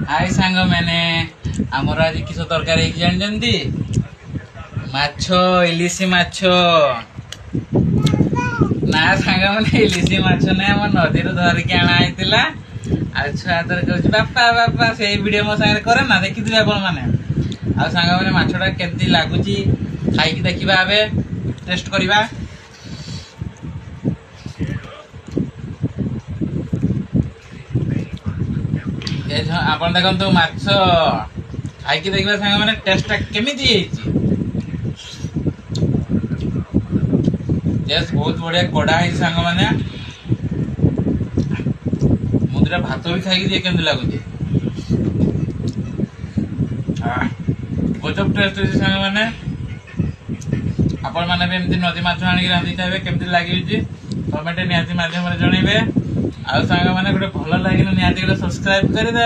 हाय सांग मैंने आमर आज किस तरकारी जानते माछ इलिशी माछ ना सांग मैंने इलिशी माछ ना आम नदी धरिकी आना छुआ तर बापा बापा से वीडियो मो सागर करे ना देखी थे आप मैंने सांग मैंने माछटा केमती लगुच खाई देखा टेस्ट करवा आप देखो माछ खाई देखा सांग मैंने टेस्ट केमी टेस्ट बहुत बढ़िया कड़ा है सांग मैंने मुझे भात भी खाई दिए केमती लगुच गजब टेस्ट है सांग मैंने आपण मैंने भी एमती नदी माछ आनिक रांधि खाइबे केमती लगी कमेंट निहाती माध्यम जनइबे आ सांग मैंने गोटे भल लगे निहाती गोटे सब्सक्राइब करदे।